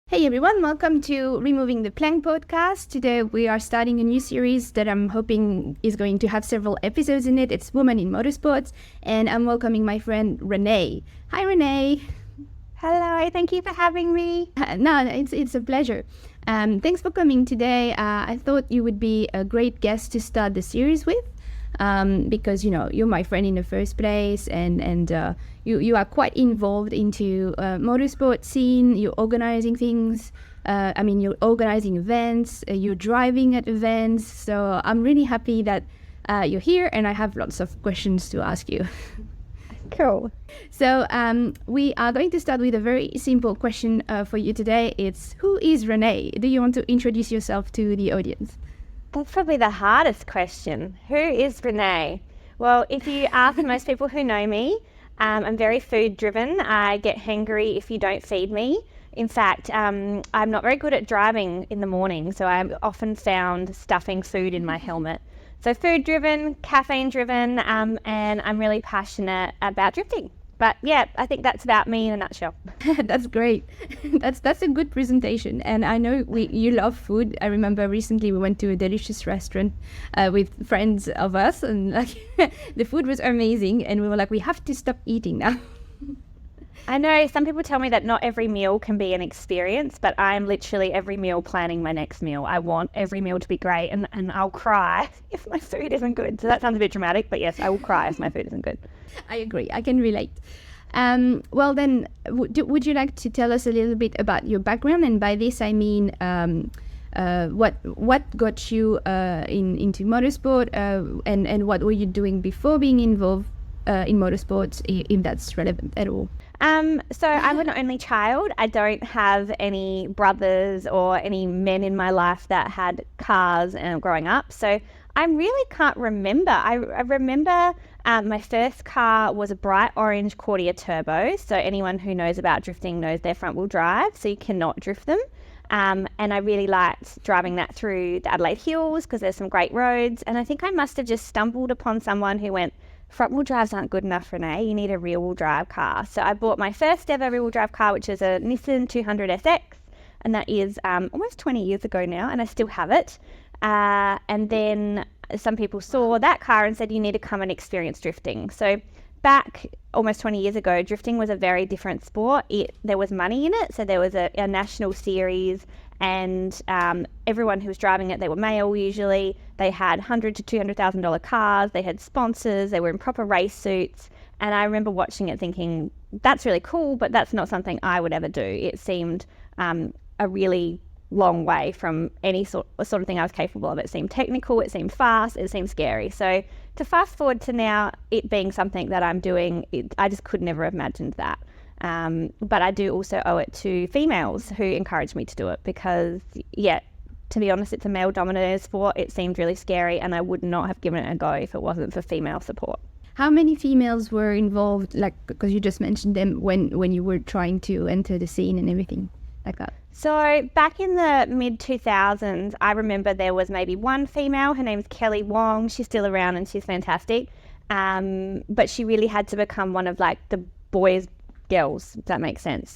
Hey everyone, welcome to Removing the Plank podcast. Today we are starting a new series that I'm hoping is going to have several episodes in it. It's Women in Motorsports, and I'm welcoming my friend Renae. Hi Renae. Hello, thank you for having me. No, it's a pleasure. Thanks for coming today. I thought you would be a great guest to start the series with. Because you're my friend in the first place, and you are quite involved into motorsport scene. You're organizing things. You're organizing events. You're driving at events. So I'm really happy that you're here, and I have lots of questions to ask you. Cool. So we are going to start with a very simple question for you today. It's, who is Renae? Do you want to introduce yourself to the audience? That's probably the hardest question. Who is Renae? Well, if you ask most people who know me, I'm very food driven. I get hangry if you don't feed me. In fact, I'm not very good at driving in the morning, so I'm often found stuffing food in my helmet. So food driven, caffeine driven, and I'm really passionate about drifting. But yeah, I think that's about me in a nutshell. That's great. That's a good presentation. And I know you love food. I remember recently we went to a delicious restaurant with friends of us, and the food was amazing. And we were like, we have to stop eating now. I know some people tell me that not every meal can be an experience, but I'm literally every meal planning my next meal. I want every meal to be great, and I'll cry if my food isn't good. So that sounds a bit dramatic, but yes, I will cry if my food isn't good. I agree. I can relate. Well, then, would you like to tell us a little bit about your background? And by this, I mean, what got you into motorsport, and what were you doing before being involved in motorsports, if that's relevant at all? So I'm an only child. I don't have any brothers or any men in my life that had cars growing up. So I really can't remember. I remember my first car was a bright orange Cordia turbo. So anyone who knows about drifting knows they're front wheel drive, so you cannot drift them. And I really liked driving that through the Adelaide Hills because there's some great roads. And I think I must have just stumbled upon someone who went, front wheel drives aren't good enough, Renae, you need a rear wheel drive car. So I bought my first ever rear wheel drive car, which is a Nissan 200SX. And that is almost 20 years ago now, and I still have it. And then some people saw that car and said, you need to come and experience drifting. So back almost 20 years ago, drifting was a very different sport. There was money in it. So there was a national series, and everyone who was driving it, they were male usually. They had $100,000 to $200,000 cars. They had sponsors. They were in proper race suits. And I remember watching it thinking, that's really cool, but that's not something I would ever do. It seemed a really long way from any sort of thing I was capable of. It seemed technical, it seemed fast, it seemed scary. So to fast forward to now, it being something that I'm doing, I just could never have imagined that. But I do also owe it to females who encouraged me to do it because, yeah, to be honest, it's a male-dominated sport. It seemed really scary, and I would not have given it a go if it wasn't for female support. How many females were involved, because you just mentioned them, when you were trying to enter the scene and everything like that? So back in the mid-2000s, I remember there was maybe one female. Her name's Kelly Wong. She's still around and she's fantastic. But she really had to become one of the boys' girls, if that makes sense.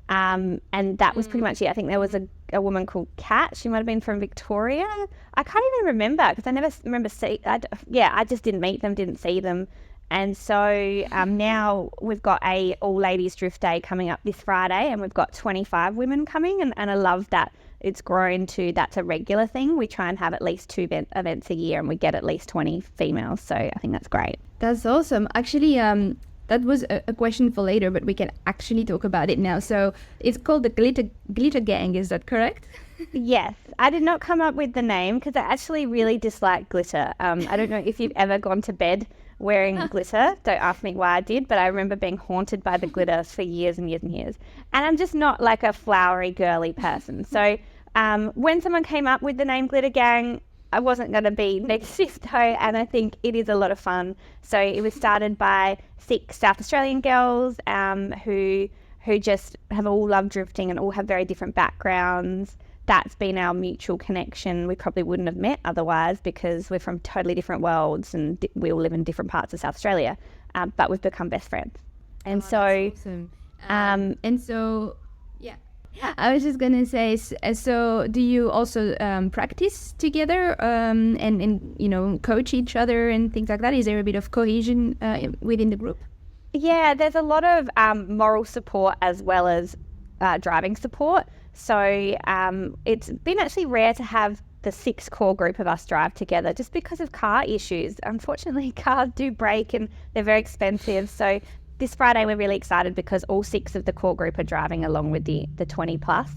And that was pretty much it. I think there was a woman called Kat. She might have been from Victoria. I can't even remember because I never remember I just didn't meet them, didn't see them. And so now we've got a all-ladies drift day coming up this Friday, and we've got 25 women coming, and I love that it's grown to that's a regular thing. We try and have at least 2 events a year, and we get at least 20 females. So I think that's great. That's awesome. Actually, that was a question for later, but we can actually talk about it now. So it's called the Glitter Gang, is that correct? Yes. I did not come up with the name because I actually really dislike glitter. I don't know if you've ever gone to bed wearing glitter. Don't ask me why I did, but I remember being haunted by the glitter for years and years and years. And I'm just not like a flowery, girly person. So when someone came up with the name Glitter Gang, I wasn't going to be negative though, and I think it is a lot of fun. So it was started by 6 South Australian girls who just have all loved drifting and all have very different backgrounds. That's been our mutual connection. We probably wouldn't have met otherwise because we're from totally different worlds and we all live in different parts of South Australia, but we've become best friends. And That's awesome. I was just gonna say, so do you also practice together and coach each other and things like that? Is there a bit of cohesion within the group? Yeah, there's a lot of moral support as well as driving support. So it's been actually rare to have the 6 core group of us drive together just because of car issues. Unfortunately, cars do break and they're very expensive. So this Friday we're really excited because all 6 of the core group are driving along with the 20 plus.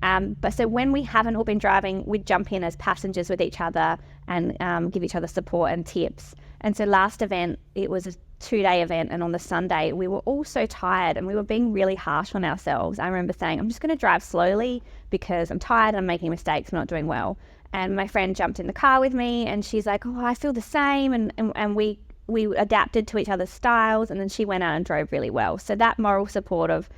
But so when we haven't all been driving, we jump in as passengers with each other and give each other support and tips. And so last event, it was a 2-day event, and on the Sunday we were all so tired and we were being really harsh on ourselves. I remember saying, I'm just going to drive slowly because I'm tired, I'm making mistakes, I'm not doing well. And my friend jumped in the car with me and she's like, oh, I feel the same. And we adapted to each other's styles, and then she went out and drove really well. So that moral support of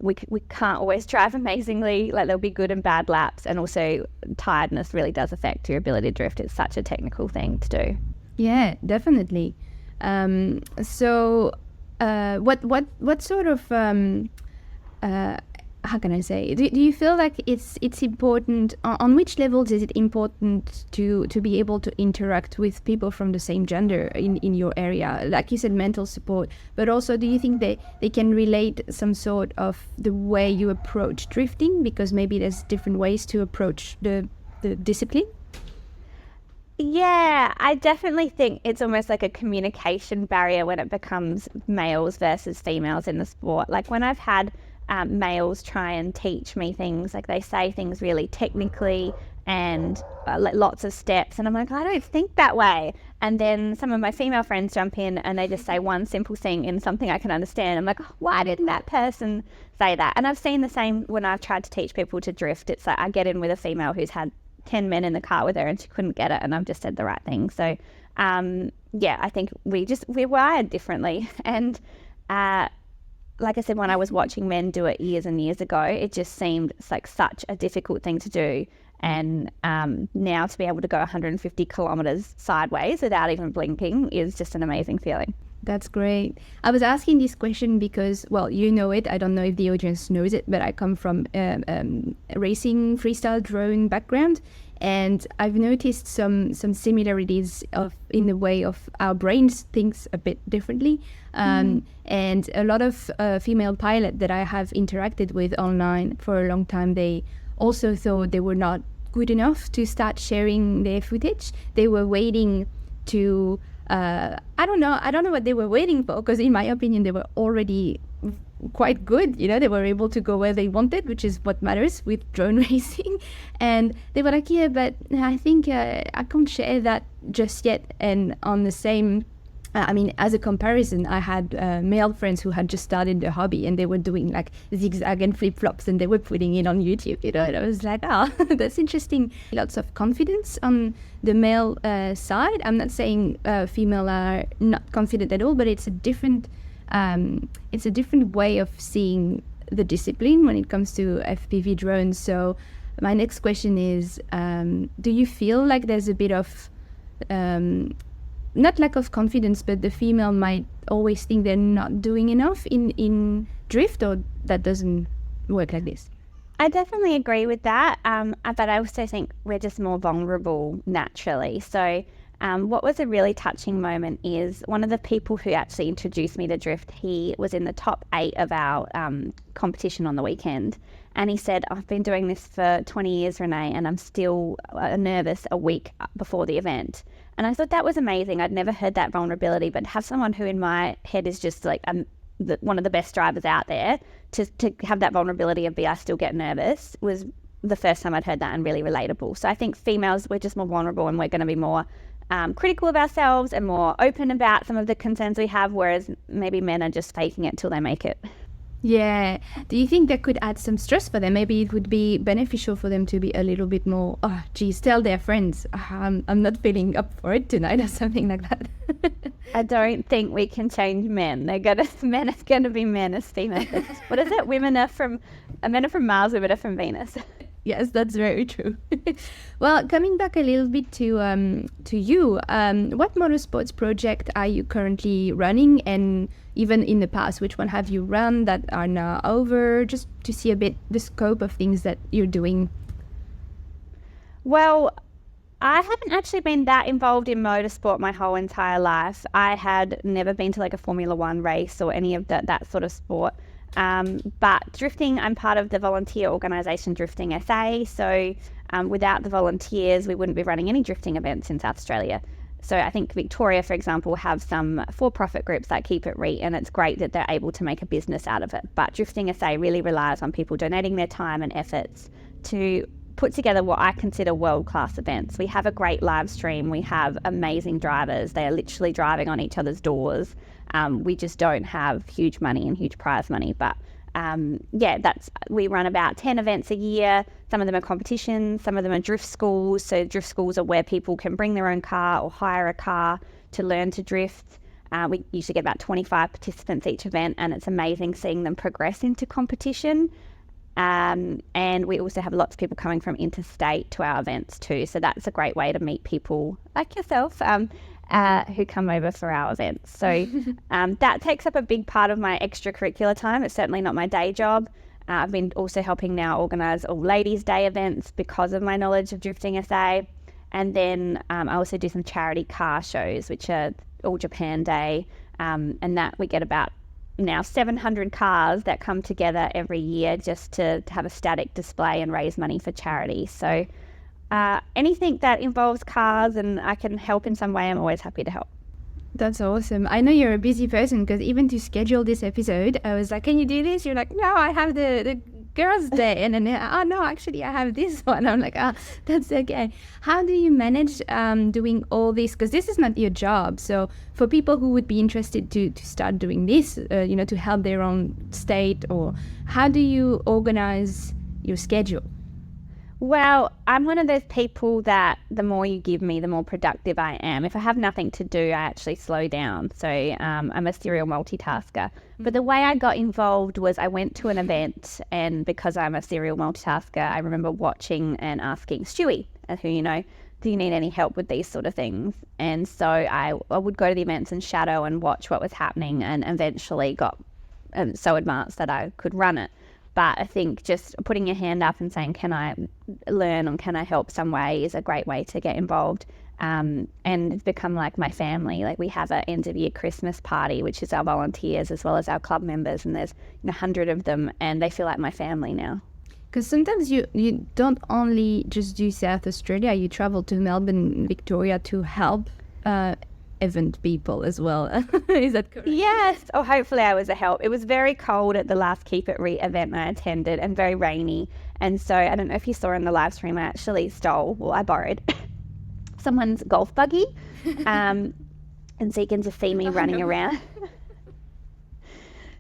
we can't always drive amazingly, like there'll be good and bad laps, and also tiredness really does affect your ability to drift. It's such a technical thing to do. Yeah, definitely. So what sort of how can I say? Do you feel like it's important? On which levels is it important to be able to interact with people from the same gender in your area? Like you said, mental support, but also do you think they can relate some sort of the way you approach drifting? Because maybe there's different ways to approach the discipline. Yeah, I definitely think it's almost like a communication barrier when it becomes males versus females in the sport. Like when I've had males try and teach me things, like they say things really technically and lots of steps, and I'm like, I don't think that way. And then some of my female friends jump in and they just say one simple thing in something I can understand. I'm like, oh, why didn't that person say that? And I've seen the same when I've tried to teach people to drift. It's like I get in with a female who's had 10 men in the car with her and she couldn't get it, and I've just said the right thing. So yeah, I think we're wired differently. And like I said, when I was watching men do it years and years ago, it just seemed like such a difficult thing to do. And now to be able to go 150 kilometers sideways without even blinking is just an amazing feeling. That's great. I was asking this question because, well, you know it. I don't know if the audience knows it, but I come from racing freestyle drone background, and I've noticed some similarities in the way of our brains thinks a bit differently. And a lot of female pilots that I have interacted with online for a long time, they also thought they were not good enough to start sharing their footage. They were waiting to I don't know what they were waiting for, because in my opinion they were already quite good. They were able to go where they wanted, which is what matters with drone racing. And they were like, yeah, but I think I can't share that just yet. And on the same as a comparison, I had male friends who had just started the hobby, and they were doing like zigzag and flip-flops, and they were putting it on YouTube, and I was like, oh, that's interesting. Lots of confidence on the male side. I'm not saying female are not confident at all, but it's a different way of seeing the discipline when it comes to FPV drones. So my next question is, do you feel like there's a bit of not lack of confidence, but the female might always think they're not doing enough in drift, or that doesn't work like this? I definitely agree with that, but I also think we're just more vulnerable naturally. So what was a really touching moment is one of the people who actually introduced me to drift, he was in the top 8 of our competition on the weekend. And he said, I've been doing this for 20 years, Renae, and I'm still nervous a week before the event. And I thought that was amazing. I'd never heard that vulnerability, but have someone who in my head is just like one of the best drivers out there to have that vulnerability of I still get nervous was the first time I'd heard that, and really relatable. So I think females, we're just more vulnerable, and we're going to be more critical of ourselves and more open about some of the concerns we have, whereas maybe men are just faking it till they make it. Yeah. Do you think that could add some stress for them? Maybe it would be beneficial for them to be a little bit more, tell their friends, I'm not feeling up for it tonight, or something like that. I don't think we can change men. Men are going to be men as females. What is it? Men are from Mars, women are from Venus. Yes, that's very true. Well, coming back a little bit to you, what motorsports project are you currently running, and even in the past, which one have you run that are now over? Just to see a bit the scope of things that you're doing. Well, I haven't actually been that involved in motorsport my whole entire life. I had never been to like a Formula One race or any of that sort of sport. But drifting, I'm part of the volunteer organisation Drifting SA. So without the volunteers, we wouldn't be running any drifting events in South Australia. So I think Victoria, for example, have some for-profit groups like Keep It Re, and it's great that they're able to make a business out of it. But Drifting SA really relies on people donating their time and efforts to put together what I consider world-class events. We have a great live stream. We have amazing drivers. They are literally driving on each other's doors. We just don't have huge money and huge prize money. But we run about 10 events a year. Some of them are competitions, some of them are drift schools. So drift schools are where people can bring their own car or hire a car to learn to drift. We usually get about 25 participants each event, and it's amazing seeing them progress into competition. And we also have lots of people coming from interstate to our events too. So that's a great way to meet people like yourself who come over for our events. So that takes up a big part of my extracurricular time. It's certainly not my day job. I've been also helping now organise all Ladies' Day events because of my knowledge of Drifting SA. And then I also do some charity car shows, which are All Japan Day. And that we get about now 700 cars that come together every year just to have a static display and raise money for charity. So anything that involves cars and I can help in some way, I'm always happy to help. That's awesome. I know you're a busy person, because even to schedule this episode, I was like, can you do this? You're like, no, I have the girls' day. And then, no, actually, I have this one. I'm like, that's okay. How do you manage doing all this? Because this is not your job. So for people who would be interested to start doing this, to help their own state, or how do you organize your schedule? Well, I'm one of those people that the more you give me, the more productive I am. If I have nothing to do, I actually slow down. So I'm a serial multitasker. But the way I got involved was I went to an event, and because I'm a serial multitasker, I remember watching and asking Stewie, who you know, do you need any help with these sort of things? And so I would go to the events and shadow and watch what was happening, and eventually got so advanced that I could run it. But I think just putting your hand up and saying, can I learn or can I help some way, is a great way to get involved. And it's become like my family. Like we have an end of year Christmas party, which is our volunteers as well as our club members. And there's 100 of them, and they feel like my family now. Because sometimes you don't only just do South Australia, you travel to Melbourne, Victoria to help event people as well. Is that correct? Yes. Oh, hopefully I was a help. It was very cold at the last Keep It Re event I attended, and very rainy. And so I don't know if you saw in the live stream, I actually I borrowed someone's golf buggy. And so you can just see me running around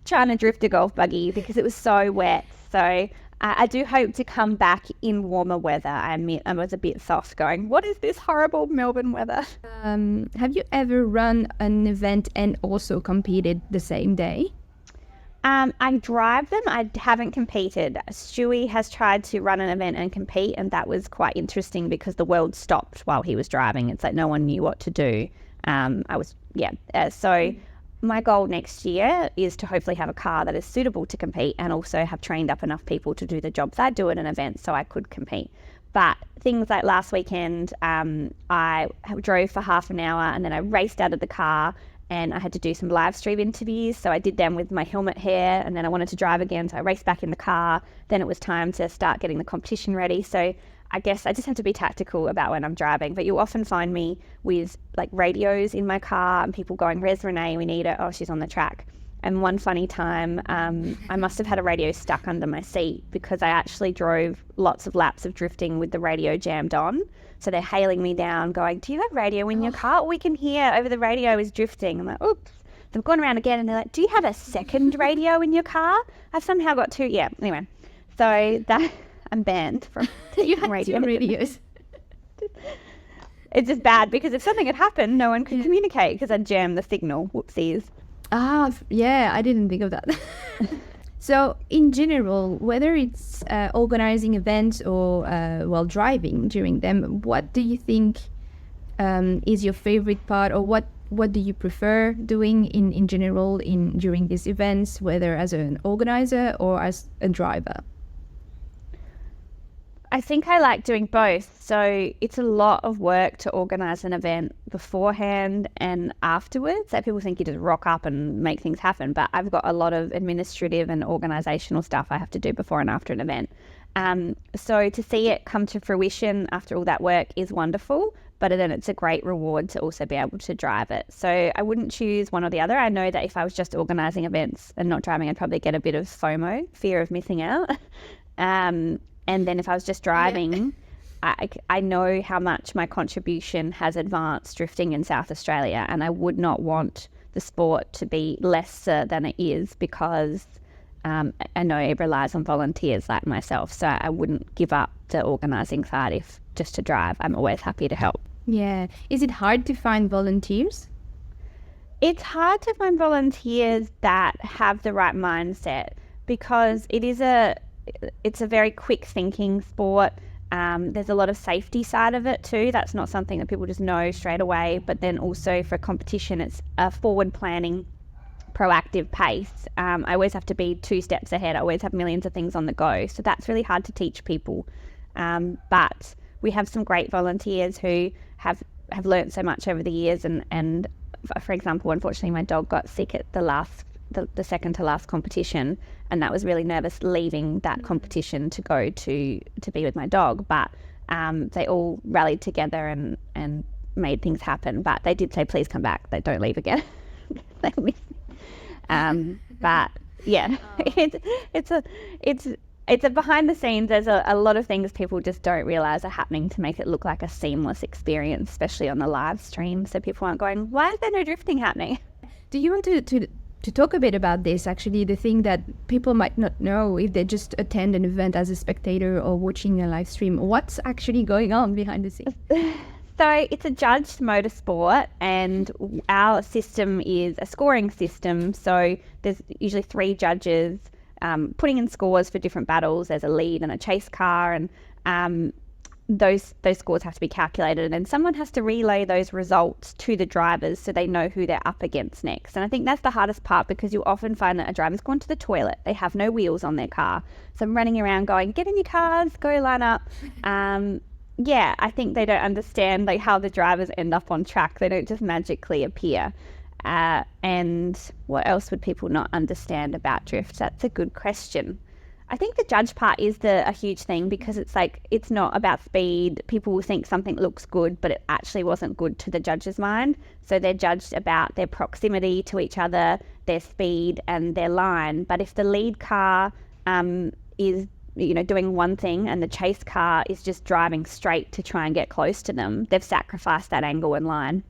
trying to drift a golf buggy because it was so wet. So I do hope to come back in warmer weather. I was a bit soft going, what is this horrible Melbourne weather? Have you ever run an event and also competed the same day? I drive them. I haven't competed. Stewie has tried to run an event and compete, and that was quite interesting because the world stopped while he was driving. It's like no one knew what to do. So my goal next year is to hopefully have a car that is suitable to compete, and also have trained up enough people to do the jobs I do at an event so I could compete. But things like last weekend, I drove for half an hour and then I raced out of the car, and I had to do some live stream interviews. So I did them with my helmet hair, and then I wanted to drive again. So I raced back in the car. Then it was time to start getting the competition ready. So I guess I just have to be tactical about when I'm driving. But you'll often find me with like radios in my car and people going, where's Renae? We need her. Oh, she's on the track. And one funny time, I must have had a radio stuck under my seat because I actually drove lots of laps of drifting with the radio jammed on. So they're hailing me down going, do you have radio in your car? All we can hear over the radio is drifting. I'm like, oops. So I've gone around again and they're like, do you have a second radio in your car? I've somehow got two. Yeah, anyway. So that I'm banned from you had radio. Two radios. It's just bad because if something had happened, no one could communicate because I'd jammed the signal. Whoopsies. Yeah, I didn't think of that. So, in general, whether it's organizing events or while driving during them, what do you think is your favorite part, or what do you prefer doing in general during these events, whether as an organizer or as a driver? I think I like doing both. So it's a lot of work to organise an event beforehand and afterwards. So people think you just rock up and make things happen, but I've got a lot of administrative and organisational stuff I have to do before and after an event. So to see it come to fruition after all that work is wonderful, but then it's a great reward to also be able to drive it. So I wouldn't choose one or the other. I know that if I was just organising events and not driving, I'd probably get a bit of FOMO, fear of missing out. And then if I was just driving, I know how much my contribution has advanced drifting in South Australia, and I would not want the sport to be lesser than it is, because I know it relies on volunteers like myself. So I wouldn't give up the organising side if just to drive. I'm always happy to help. Yeah. Is it hard to find volunteers? It's hard to find volunteers that have the right mindset, because it's a very quick thinking sport. There's a lot of safety side of it too. That's not something that people just know straight away. But then also for competition, it's a forward planning, proactive pace. I always have to be 2 steps ahead. I always have millions of things on the go. So that's really hard to teach people. But we have some great volunteers who have learned so much over the years. And for example, unfortunately, my dog got sick at the second to last competition, and that was really nervous leaving that competition to go to be with my dog, but they all rallied together and made things happen. But they did say, please come back, they don't leave again. They miss me. But yeah, it's a behind the scenes. There's a lot of things people just don't realize are happening to make it look like a seamless experience, especially on the live stream, so people aren't going, why is there no drifting happening? Do you want to talk a bit about this, actually, the thing that people might not know if they just attend an event as a spectator or watching a live stream? What's actually going on behind the scenes? So it's a judged motorsport, and our system is a scoring system. So there's usually 3 judges putting in scores for different battles. There's a lead and a chase car, and those scores have to be calculated, and then someone has to relay those results to the drivers so they know who they're up against next. And I think that's the hardest part, because you often find that a driver's gone to the toilet, they have no wheels on their car, so I'm running around going, get in your cars, go line up. I think they don't understand like how the drivers end up on track. They don't just magically appear. And what else would people not understand about drift? That's a good question. I think the judge part is a huge thing, because it's not about speed. People will think something looks good, but it actually wasn't good to the judge's mind. So they're judged about their proximity to each other, their speed and their line. But if the lead car is doing one thing and the chase car is just driving straight to try and get close to them, they've sacrificed that angle and line.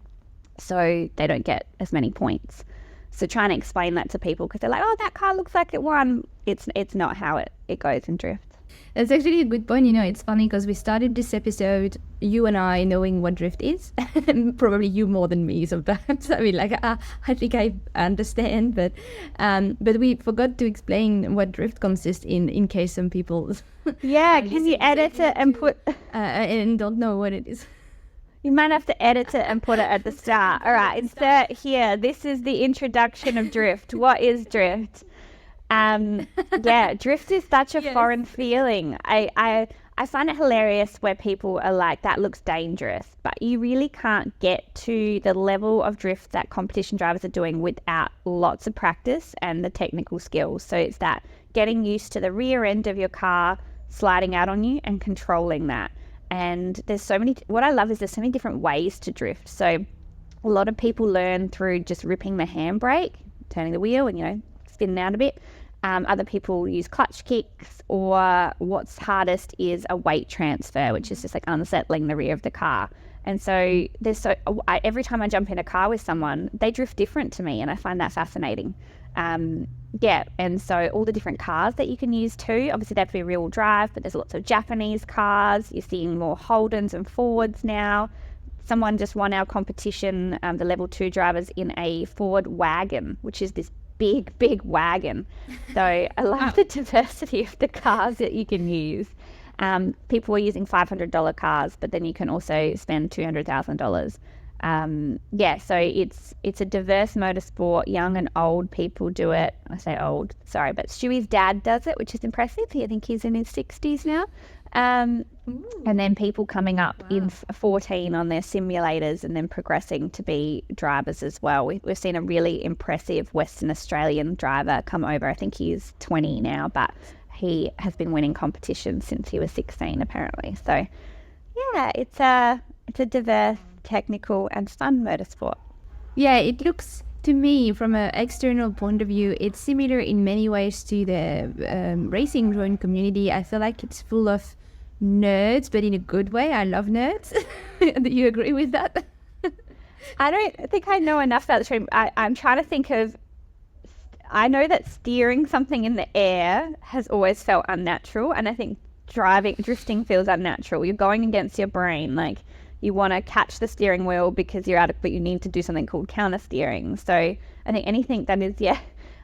So they don't get as many points. So trying to explain that to people, because they're like, oh, that car looks like it won. It's not how it goes in drift. That's actually a good point. It's funny because we started this episode, you and I knowing what drift is, and probably you more than me sometimes. I mean, I think I understand, but we forgot to explain what drift consists in case some people Yeah, can you edit it and put and don't know what it is. You might have to edit it and put it at the start. All right, insert here. This is the introduction of drift. What is drift? Drift is such a foreign feeling. I find it hilarious where people are like, that looks dangerous, but you really can't get to the level of drift that competition drivers are doing without lots of practice and the technical skills. So it's that getting used to the rear end of your car sliding out on you and controlling that. And what I love is there's so many different ways to drift. So a lot of people learn through just ripping the handbrake, turning the wheel and, spinning out a bit. Other people use clutch kicks, or what's hardest is a weight transfer, which is just like unsettling the rear of the car. And so every time I jump in a car with someone, they drift different to me, and I find that fascinating. And so all the different cars that you can use too, obviously they have to be rear-wheel drive, but there's lots of Japanese cars. You're seeing more Holdens and Fords now. Someone just won our competition, the level 2 drivers, in a Ford wagon, which is this big wagon. So I love the diversity of the cars that you can use. People were using $500 cars, but then you can also spend $200,000. So it's a diverse motorsport. Young and old people do it. I say old, sorry, but Stewie's dad does it, which is impressive. I think he's in his 60s now. And then people coming up in 14 on their simulators and then progressing to be drivers as well. We've seen a really impressive Western Australian driver come over. I think he's 20 now, but he has been winning competitions since he was 16 apparently. So yeah, it's a diverse, technical and fun motorsport. Yeah, it looks to me from an external point of view, it's similar in many ways to the racing drone community. I feel like it's full of nerds, but in a good way. I love nerds. Do you agree with that? I don't think I know enough about the stream. I'm trying to think of, I know that steering something in the air has always felt unnatural, and I think drifting feels unnatural. You're going against your brain, like you want to catch the steering wheel because you're out of, but you need to do something called counter steering. So I think anything that is,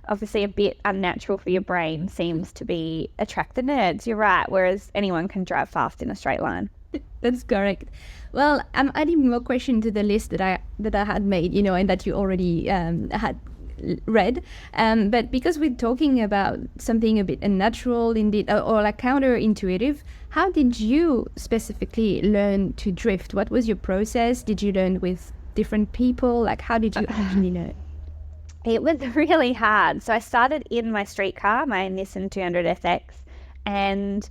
obviously a bit unnatural for your brain seems to be attract the nerds. You're right. Whereas anyone can drive fast in a straight line. That's correct. Well, I'm adding more question to the list that I had made, and that you already had read. But because we're talking about something a bit unnatural indeed, or like counterintuitive, how did you specifically learn to drift? What was your process? Did you learn with different people? Like, how did you actually learn? It was really hard. So I started in my street car, my Nissan 200SX, and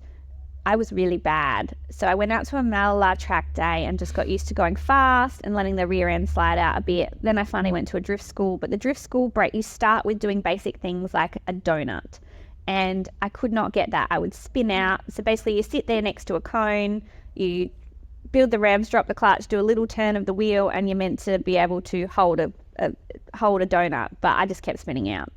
I was really bad. So I went out to a Malala track day and just got used to going fast and letting the rear end slide out a bit. Then I finally went to a drift school, but the drift school you start with doing basic things like a donut. And I could not get that. I would spin out. So basically you sit there next to a cone, you build the revs, drop the clutch, do a little turn of the wheel, and you're meant to be able to hold a donut. But I just kept spinning out.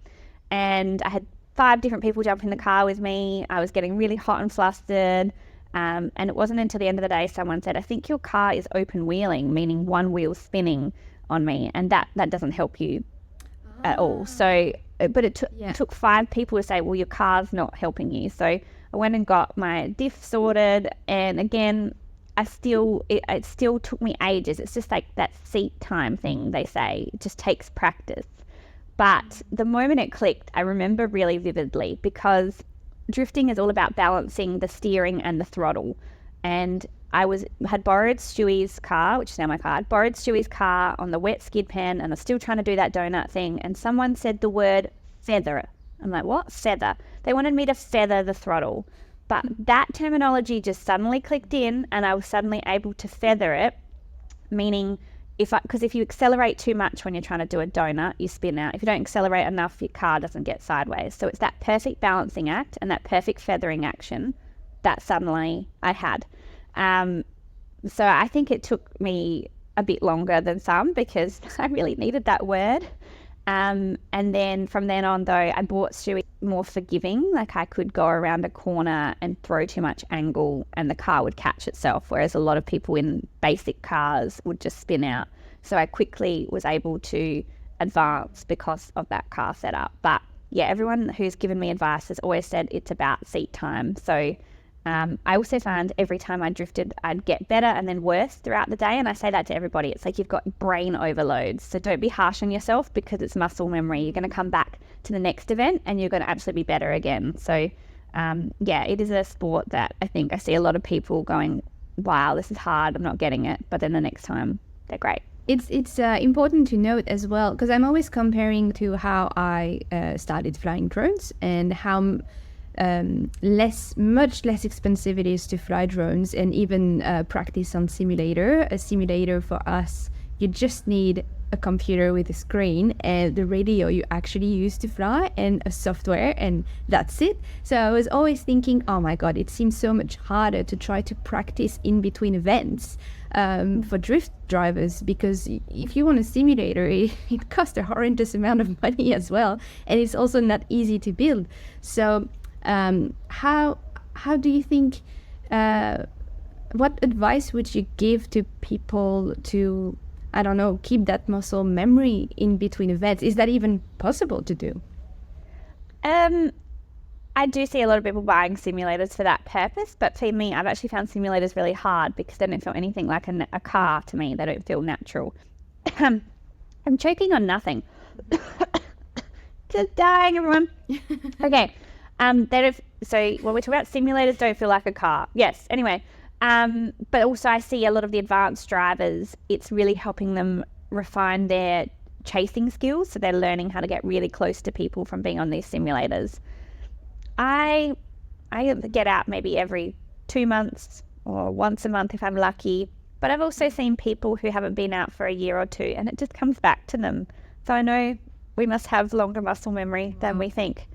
And I had 5 different people jump in the car with me. I was getting really hot and flustered. And it wasn't until the end of the day someone said, I think your car is open wheeling, meaning one wheel spinning on me. And that doesn't help you at all. So, but it took 5 people to say, well, your car's not helping you. So I went and got my diff sorted. And again, it still took me ages. It's just like that seat time thing they say. It just takes practice. But the moment it clicked, I remember really vividly, because drifting is all about balancing the steering and the throttle. And I had borrowed Stewie's car, which is now my car. I'd borrowed Stewie's car on the wet skid pan, and I was still trying to do that donut thing. And someone said the word feather. I'm like, what? Feather. They wanted me to feather the throttle. But that terminology just suddenly clicked in, and I was suddenly able to feather it, meaning because if you accelerate too much when you're trying to do a donut, you spin out. If you don't accelerate enough, your car doesn't get sideways. So it's that perfect balancing act and that perfect feathering action that suddenly I had. So I think it took me a bit longer than some because I really needed that word. And then from then on, though, I bought Stewie more forgiving. Like I could go around a corner and throw too much angle and the car would catch itself, whereas a lot of people in basic cars would just spin out. So I quickly was able to advance because of that car setup. But yeah, everyone who's given me advice has always said it's about seat time. So I also found every time I drifted, I'd get better and then worse throughout the day. And I say that to everybody. It's like you've got brain overloads. So don't be harsh on yourself because it's muscle memory. You're going to come back to the next event and you're going to absolutely be better again. So it is a sport that I think I see a lot of people going, wow, this is hard. I'm not getting it. But then the next time they're great. It's important to note as well, because I'm always comparing to how I started flying drones and how much less expensive it is to fly drones and even practice on simulator. A simulator for us, you just need a computer with a screen and the radio you actually use to fly and a software, and that's it. So I was always thinking, oh my god, it seems so much harder to try to practice in between events for drift drivers, because if you want a simulator, it costs a horrendous amount of money as well, and it's also not easy to build. So how do you think, what advice would you give to people to, I don't know, keep that muscle memory in between events? Is that even possible to do? I do see a lot of people buying simulators for that purpose, but for me, I've actually found simulators really hard because they don't feel anything like a car to me. They don't feel natural. I'm choking on nothing. Just dying, everyone. Okay. So when we're talking about simulators, don't feel like a car. Yes. Anyway, but also I see a lot of the advanced drivers. It's really helping them refine their chasing skills. So they're learning how to get really close to people from being on these simulators. I get out maybe every 2 months or once a month if I'm lucky. But I've also seen people who haven't been out for a year or two, and it just comes back to them. So I know we must have longer muscle memory than we think.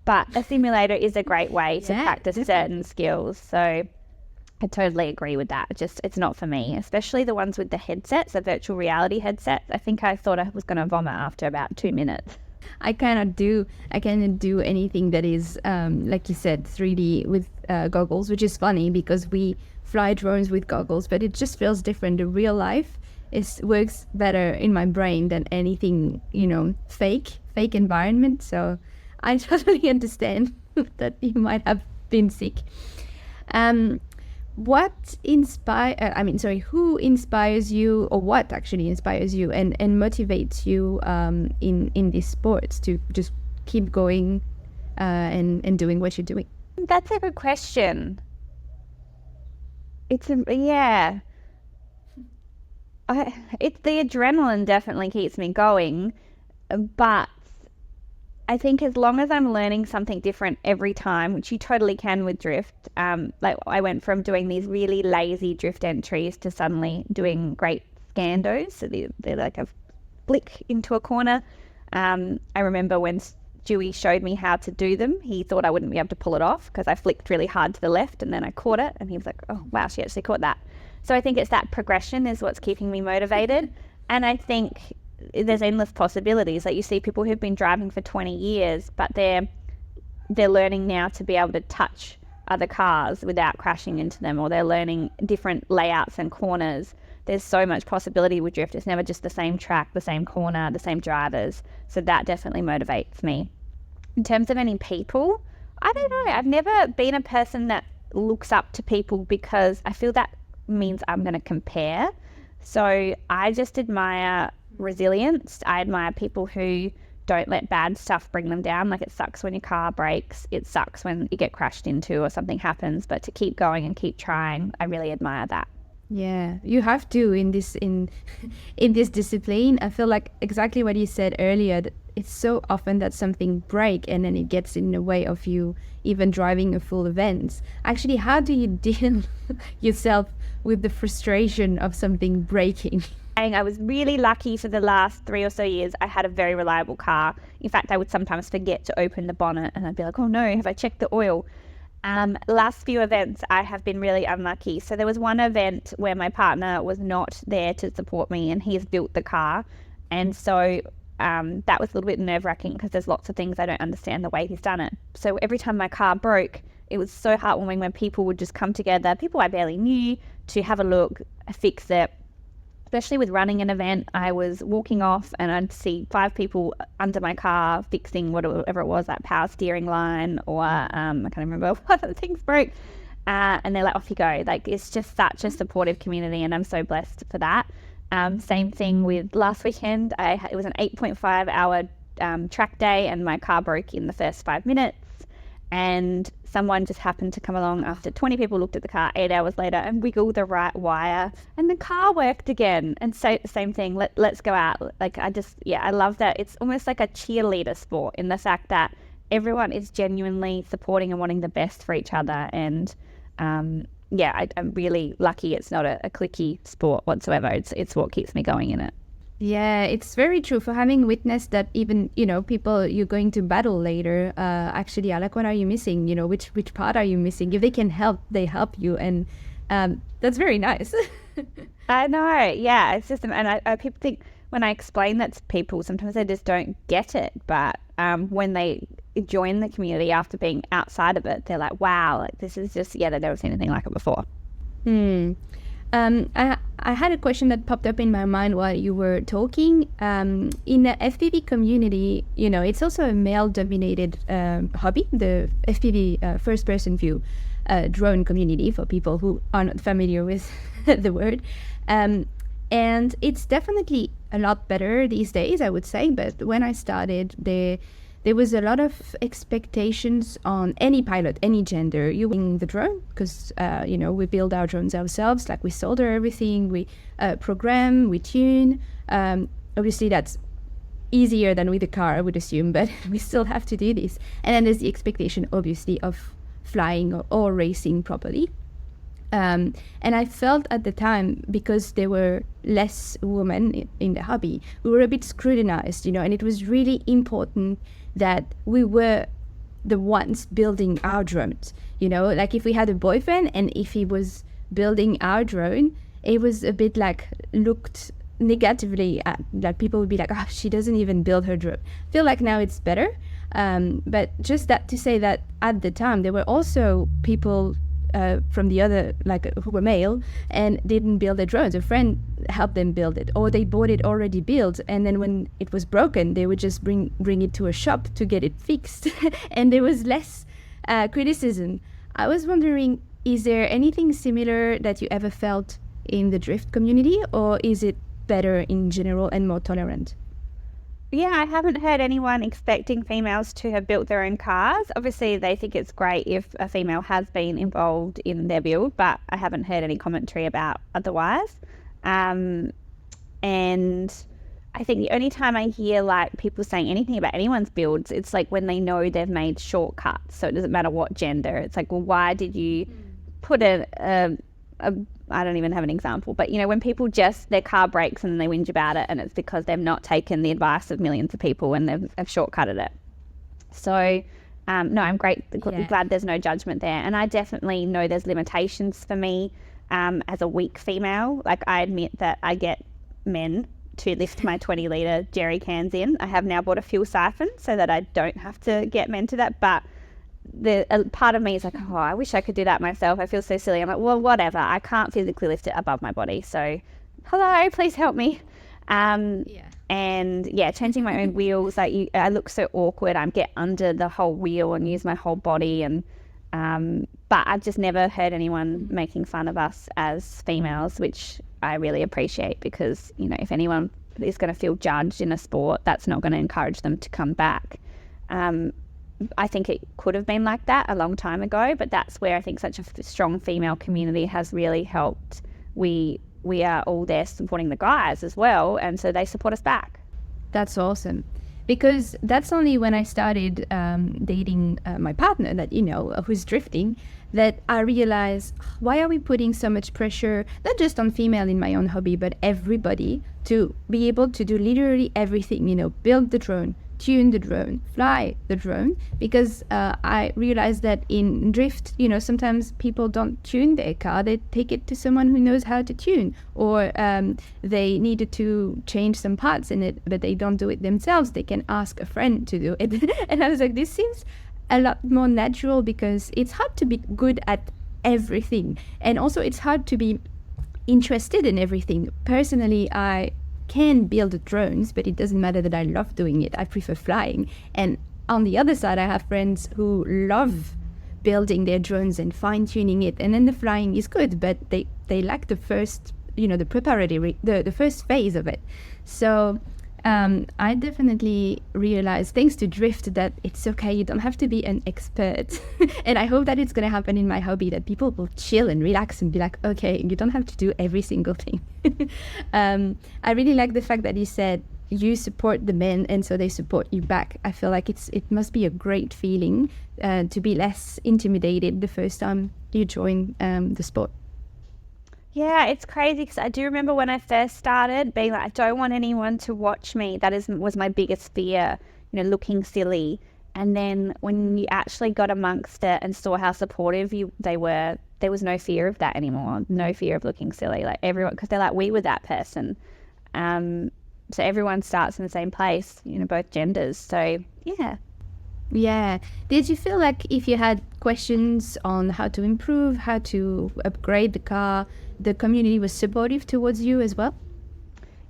But a simulator is a great way to practice certain skills. So I totally agree with that. It's not for me, especially the ones with the headsets, the virtual reality headsets. I think I thought I was going to vomit after about 2 minutes. I cannot do anything that is like you said, 3D with goggles, which is funny because we fly drones with goggles, but it just feels different. The real life works better in my brain than anything, fake environment. So I totally understand that you might have been sick. Who inspires you, or what actually inspires you and motivates you in these sports to just keep going and doing what you're doing? That's a good question. It's the adrenaline definitely keeps me going, but I think as long as I'm learning something different every time, which you totally can with drift, like I went from doing these really lazy drift entries to suddenly doing great scandos. So they're like a flick into a corner. I remember when Stewie showed me how to do them, he thought I wouldn't be able to pull it off because I flicked really hard to the left and then I caught it. And he was like, oh, wow, she actually caught that. So I think it's that progression is what's keeping me motivated. And I think there's endless possibilities. Like you see people who've been driving for 20 years, but they're learning now to be able to touch other cars without crashing into them, or they're learning different layouts and corners. There's so much possibility with drift. It's never just the same track, the same corner, the same drivers. So that definitely motivates me. In terms of any people, I don't know. I've never been a person that looks up to people because I feel that means I'm going to compare. So I just admire resilience. I admire people who don't let bad stuff bring them down. Like it sucks when your car breaks, it sucks when you get crashed into or something happens, but to keep going and keep trying, I really admire that. Yeah, you have to in this discipline. I feel like exactly what you said earlier, that it's so often that something breaks and then it gets in the way of you even driving a full event. Actually, how do you deal yourself with the frustration of something breaking? I was really lucky for the last 3 or so years. I had a very reliable car. In fact, I would sometimes forget to open the bonnet and I'd be like, oh no, have I checked the oil? Last few events, I have been really unlucky. So there was one event where my partner was not there to support me and he's built the car. And so that was a little bit nerve-wracking because there's lots of things I don't understand the way he's done it. So every time my car broke, it was so heartwarming when people would just come together, people I barely knew, to have a look, fix it. Especially with running an event, I was walking off and I'd see 5 people under my car fixing whatever it was, that power steering line or I can't remember what other things broke. And they're like, off you go. Like, it's just such a supportive community and I'm so blessed for that. Same thing with last weekend. It was an 8.5 hour track day and my car broke in the first 5 minutes. And someone just happened to come along after 20 people looked at the car 8 hours later and wiggled the right wire and the car worked again. And so same thing, let's go out. Like I love that. It's almost like a cheerleader sport in the fact that everyone is genuinely supporting and wanting the best for each other. And I'm really lucky it's not a cliquey sport whatsoever. It's what keeps me going in it. Yeah, it's very true. For having witnessed that, even people you're going to battle later actually are like, what are you missing? Which part are you missing? If they can help, they help you, and that's very nice. I know. Yeah, it's just, and I people think when I explain that to people, sometimes they just don't get it. But when they join the community after being outside of it, they're like, wow, like this is just they've never seen anything like it before. I had a question that popped up in my mind while you were talking. In the FPV community, it's also a male-dominated hobby, the FPV first-person view drone community, for people who are not familiar with the word. And it's definitely a lot better these days, I would say. But when I started, there was a lot of expectations on any pilot, any gender. You wing the drone because, we build our drones ourselves. Like, we solder everything, we program, we tune. Obviously, that's easier than with a car, I would assume, but we still have to do this. And then there's the expectation, obviously, of flying or racing properly. And I felt at the time, because there were less women in the hobby, we were a bit scrutinized, and it was really important that we were the ones building our drones. Like, if we had a boyfriend and if he was building our drone, it was a bit like looked negatively at, that people would be like, oh, she doesn't even build her drone. I feel like now it's better. But just that to say that at the time, there were also people from the other, like, who were male and didn't build their drones. A friend helped them build it, or they bought it already built, and then when it was broken, they would just bring it to a shop to get it fixed. And there was less criticism. I was wondering, is there anything similar that you ever felt in the drift community, or is it better in general and more tolerant? Yeah, I haven't heard anyone expecting females to have built their own cars. Obviously, they think it's great if a female has been involved in their build, but I haven't heard any commentary about otherwise. And I think the only time I hear like people saying anything about anyone's builds, it's like when they know they've made shortcuts. So it doesn't matter what gender. It's like, well, why did you put I don't even have an example, but when people just, their car breaks and then they whinge about it, and it's because they've not taken the advice of millions of people and they've shortcutted it. So no, I'm glad there's no judgment there. And I definitely know there's limitations for me as a weak female. Like, I admit that I get men to lift my 20-litre jerry cans in. I have now bought a fuel siphon so that I don't have to get men to that, but a part of me is like, oh, I wish I could do that myself. I feel so silly. I'm like, well, whatever. I can't physically lift it above my body. So, hello, please help me. And changing my own wheels. Like, I look so awkward. I get under the whole wheel and use my whole body. And but I've just never heard anyone making fun of us as females, which I really appreciate, because if anyone is going to feel judged in a sport, that's not going to encourage them to come back. I think it could have been like that a long time ago, but that's where I think such a strong female community has really helped. We are all there supporting the guys as well, and so they support us back. That's awesome, because that's only when I started dating my partner that who's drifting, that I realized, why are we putting so much pressure, not just on female in my own hobby, but everybody, to be able to do literally everything, build the drone, tune the drone, fly the drone, because I realized that in drift, sometimes people don't tune their car. They take it to someone who knows how to tune, or they needed to change some parts in it, but they don't do it themselves. They can ask a friend to do it. And I was like, this seems a lot more natural, because it's hard to be good at everything. And also it's hard to be interested in everything. Personally, I can build drones, but it doesn't matter that I love doing it. I prefer flying. And on the other side, I have friends who love building their drones and fine-tuning it, and then the flying is good, but they lack the first, the preparatory, the first phase of it. So I definitely realized, thanks to drift, that it's okay. You don't have to be an expert. And I hope that it's going to happen in my hobby, that people will chill and relax and be like, okay, you don't have to do every single thing. I really like the fact that you said you support the men, and so they support you back. I feel like it must be a great feeling to be less intimidated the first time you join the sport. Yeah, it's crazy, because I do remember when I first started being like, I don't want anyone to watch me. That was my biggest fear, looking silly. And then when you actually got amongst it and saw how supportive they were, there was no fear of that anymore. No fear of looking silly. Like, everyone, because they're like, we were that person. So everyone starts in the same place, both genders. So yeah. Yeah. Did you feel like if you had questions on how to improve, how to upgrade the car, the community was supportive towards you as well?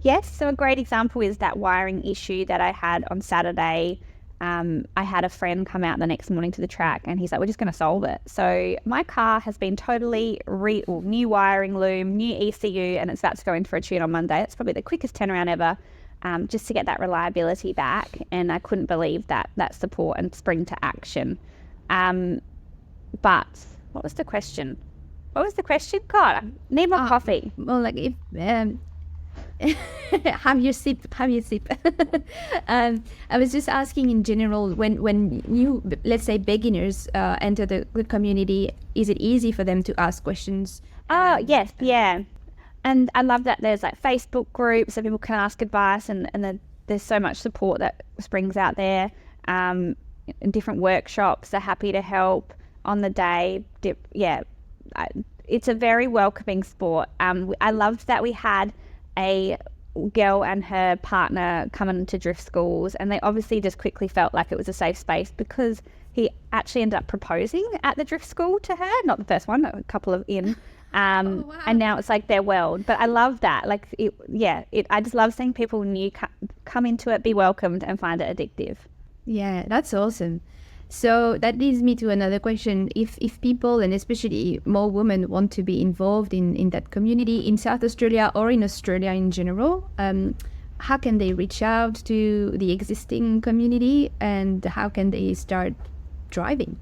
Yes, so a great example is that wiring issue that I had on Saturday. I had a friend come out the next morning to the track and he's like, we're just going to solve it. So my car has been totally new wiring loom, new ECU, and it's about to go in for a tune on Monday. It's probably the quickest turnaround ever, just to get that reliability back. And I couldn't believe that support and spring to action. But what was the question? God, I need more coffee. Well, like if have your sip. I was just asking in general, when you, let's say, beginners enter the community, is it easy for them to ask questions? Oh, yes, yeah. And I love that there's like Facebook groups so people can ask advice, and there's so much support that springs out there. In different workshops are happy to help on the day. It's a very welcoming sport. I loved that we had a girl and her partner coming to drift schools, and they obviously just quickly felt like it was a safe space because he actually ended up proposing at the drift school to her, not the first one, a couple of in. And now it's like their world. But I love that. Like, I just love seeing people new come into it, be welcomed, and find it addictive. Yeah, that's awesome. So that leads me to another question. If people, and especially more women, want to be involved in that community in South Australia or in Australia in general, how can they reach out to the existing community, and how can they start driving?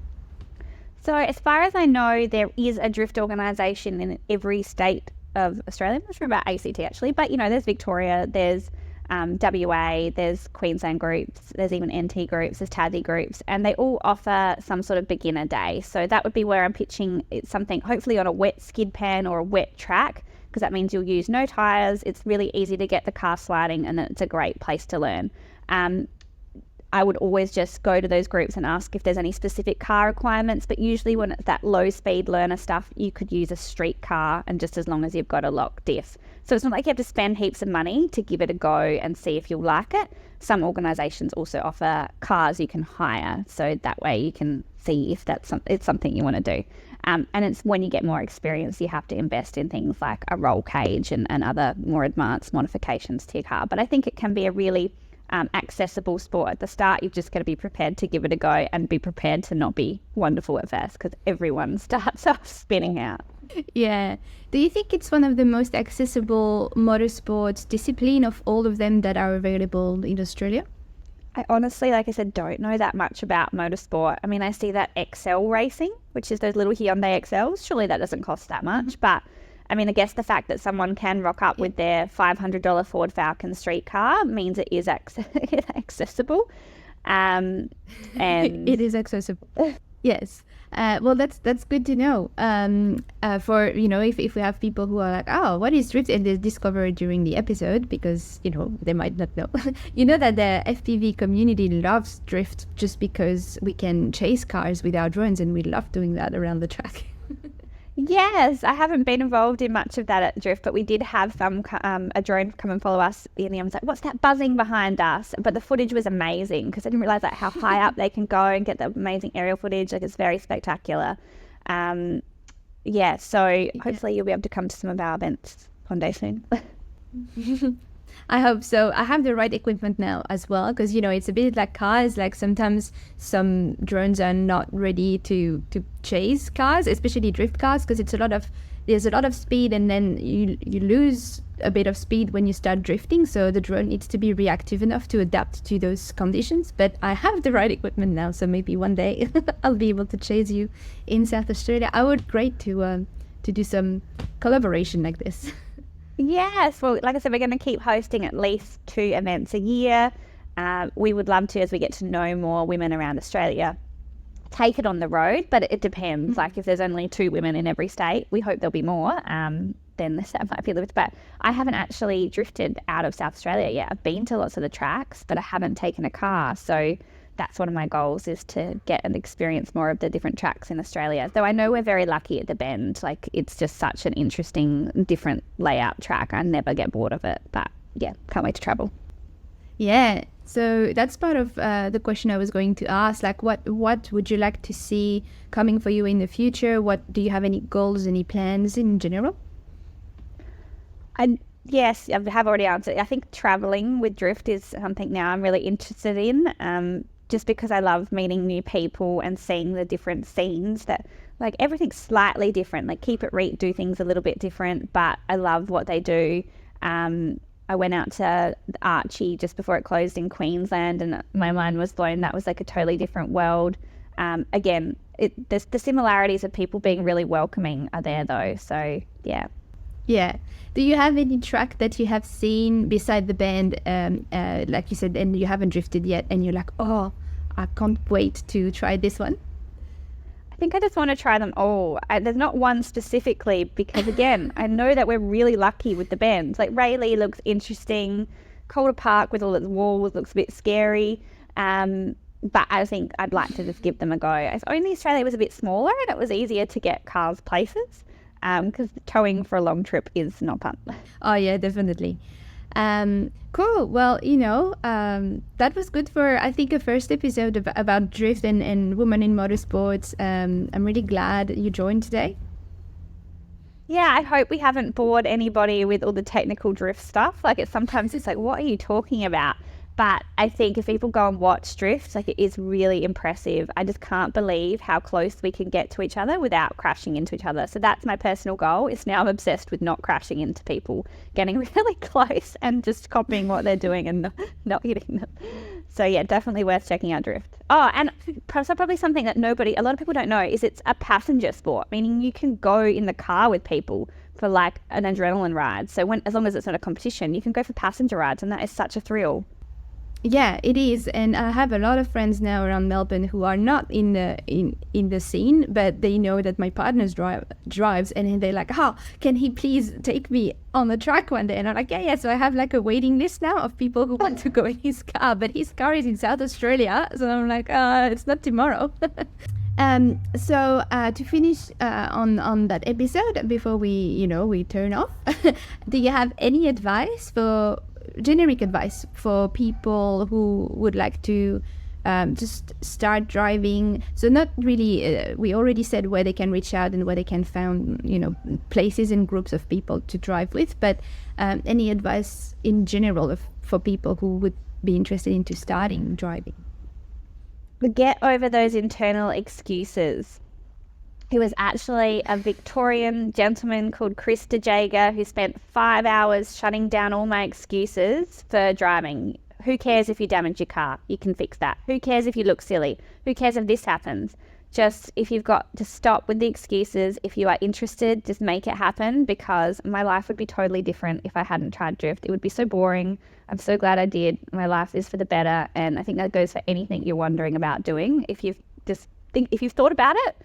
So as far as I know, there is a drift organisation in every state of Australia. I'm not sure about ACT actually, but there's Victoria, there's WA, there's Queensland groups, there's even NT groups, there's Tassie groups, and they all offer some sort of beginner day. So that would be where I'm pitching it's something hopefully on a wet skid pan or a wet track, because that means you'll use no tyres. It's really easy to get the car sliding, and it's a great place to learn. I would always just go to those groups and ask if there's any specific car requirements, but usually when it's that low speed learner stuff, you could use a street car, and just as long as you've got a lock diff. So it's not like you have to spend heaps of money to give it a go and see if you'll like it. Some organisations also offer cars you can hire, so that way you can see if it's something you want to do. And it's when you get more experience, you have to invest in things like a roll cage and other more advanced modifications to your car. But I think it can be a really accessible sport. At the start, you've just got to be prepared to give it a go and be prepared to not be wonderful at first, because everyone starts off spinning out. Yeah. Do you think it's one of the most accessible motorsports discipline of all of them that are available in Australia? I honestly, like I said, don't know that much about motorsport. I mean, I see that XL racing, which is those little Hyundai XLs. Surely that doesn't cost that much, but I mean, I guess the fact that someone can rock up with their $500 Ford Falcon street car means it is accessible. And it is accessible. Yes. Well, that's good to know. For if we have people who are like, oh, what is drift, and they discover it during the episode, because they might not know. That the FPV community loves drift just because we can chase cars with our drones, and we love doing that around the track. Yes, I haven't been involved in much of that at drift, but we did have a drone come and follow us. And I was like, what's that buzzing behind us? But the footage was amazing, because I didn't realize how high up they can go and get the amazing aerial footage. Like, it's very spectacular. So hopefully you'll be able to come to some of our events one day soon. I hope so. I have the right equipment now as well, because it's a bit like cars. Like, sometimes some drones are not ready to chase cars, especially drift cars, because there's a lot of speed, and then you lose a bit of speed when you start drifting. So the drone needs to be reactive enough to adapt to those conditions. But I have the right equipment now, so maybe one day I'll be able to chase you in South Australia. I would great to do some collaboration like this. Yes, well, like I said, we're going to keep hosting at least 2 events a year. We would love to, as we get to know more women around Australia, take it on the road, but it depends. Like, if there's only 2 women in every state, we hope there'll be more. Then that might be a little bit. But I haven't actually drifted out of South Australia yet. I've been to lots of the tracks, but I haven't taken a car. So that's one of my goals, is to get and experience more of the different tracks in Australia. Though I know we're very lucky at the Bend. Like, it's just such an interesting, different layout track. I never get bored of it. But yeah, can't wait to travel. Yeah, So that's part of the question I was going to ask. Like, what would you like to see coming for you in the future? What do you have any goals, any plans in general? Yes, I have already answered. I think traveling with drift is something now I'm really interested in. Just because I love meeting new people and seeing the different scenes that, like, everything's slightly different. Like, Keep It Reet do things a little bit different, but I love what they do. I went out to Archie just before it closed in Queensland, and my mind was blown. That was like a totally different world. Again, the similarities of people being really welcoming are there though. So yeah. Yeah. Do you have any track that you have seen beside the band, like you said, and you haven't drifted yet, and you're like, oh, I can't wait to try this one? I think I just want to try them all. There's not one specifically because, again, I know that we're really lucky with the bends. Like, Rayleigh looks interesting. Calder Park with all its walls looks a bit scary. But I think I'd like to just give them a go. If only Australia was a bit smaller and it was easier to get cars places, because towing for a long trip is not fun. Oh, yeah, definitely. Cool. Well, that was good for, I think, a first episode about drift and women in motorsports. I'm really glad you joined today. Yeah, I hope we haven't bored anybody with all the technical drift stuff. Like, sometimes it's like, what are you talking about? But I think if people go and watch drift, like, it is really impressive. I just can't believe how close we can get to each other without crashing into each other. So that's my personal goal. Is now I'm obsessed with not crashing into people, getting really close and just copying what they're doing and not hitting them. So yeah, definitely worth checking out drift. Oh, and probably something that a lot of people don't know is it's a passenger sport, meaning you can go in the car with people for like an adrenaline ride. So as long as it's not a competition, you can go for passenger rides, and that is such a thrill. Yeah, it is, and I have a lot of friends now around Melbourne who are not in the scene, but they know that my partner drives, and they're like, "Oh, can he please take me on the track one day?" And I'm like, "Yeah." So I have like a waiting list now of people who want to go in his car, but his car is in South Australia, so I'm like, it's not tomorrow." So to finish on that episode before we turn off, do you have any generic advice for people who would like to just start driving? So not really, we already said where they can reach out and where they can find, places and groups of people to drive with, but any advice in general for people who would be interested into starting driving? Get over those internal excuses. He was actually a Victorian gentleman called Chris DeJager who spent 5 hours shutting down all my excuses for driving. Who cares if you damage your car? You can fix that. Who cares if you look silly? Who cares if this happens? Just, if you've got to stop with the excuses, if you are interested, just make it happen, because my life would be totally different if I hadn't tried drift. It would be so boring. I'm so glad I did. My life is for the better. And I think that goes for anything you're wondering about doing. If you've thought about it,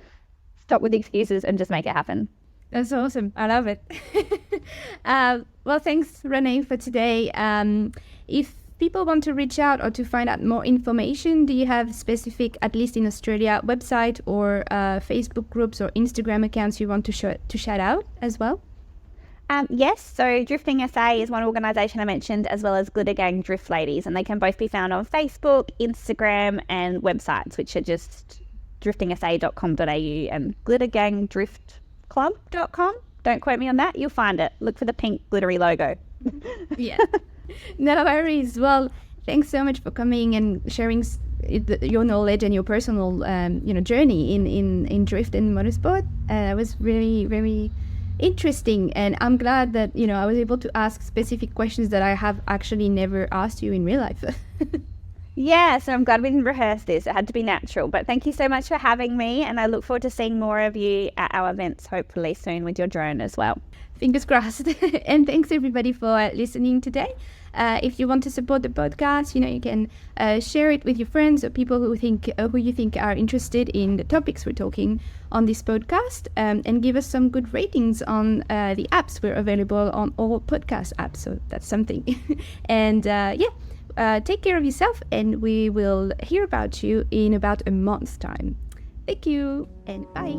stop with the excuses and just make it happen. That's awesome. I love it. Well, thanks, Renae, for today. If people want to reach out or to find out more information, do you have specific, at least in Australia, website or Facebook groups or Instagram accounts you want to shout out as well? Yes, so Drifting SA is one organisation I mentioned, as well as Glitter Gang Drift Ladies, and they can both be found on Facebook, Instagram and websites, which are just driftingsa.com.au and glittergangdriftclub.com. Don't quote me on that, you'll find it. Look for the pink glittery logo. Yeah. No worries. Well, thanks so much for coming and sharing your knowledge and your personal journey in drift and motorsport. It was really, very interesting, and I'm glad that I was able to ask specific questions that I have actually never asked you in real life. Yeah, so I'm glad we didn't rehearse this. It had to be natural. But thank you so much for having me, and I look forward to seeing more of you at our events, hopefully soon, with your drone as well. Fingers crossed. And thanks everybody for listening today. If you want to support the podcast, you can share it with your friends or people who you think are interested in the topics we're talking on this podcast, and give us some good ratings on the apps. We're available on all podcast apps, so that's something. And take care of yourself, and we will hear about you in about a month's time. Thank you, and bye.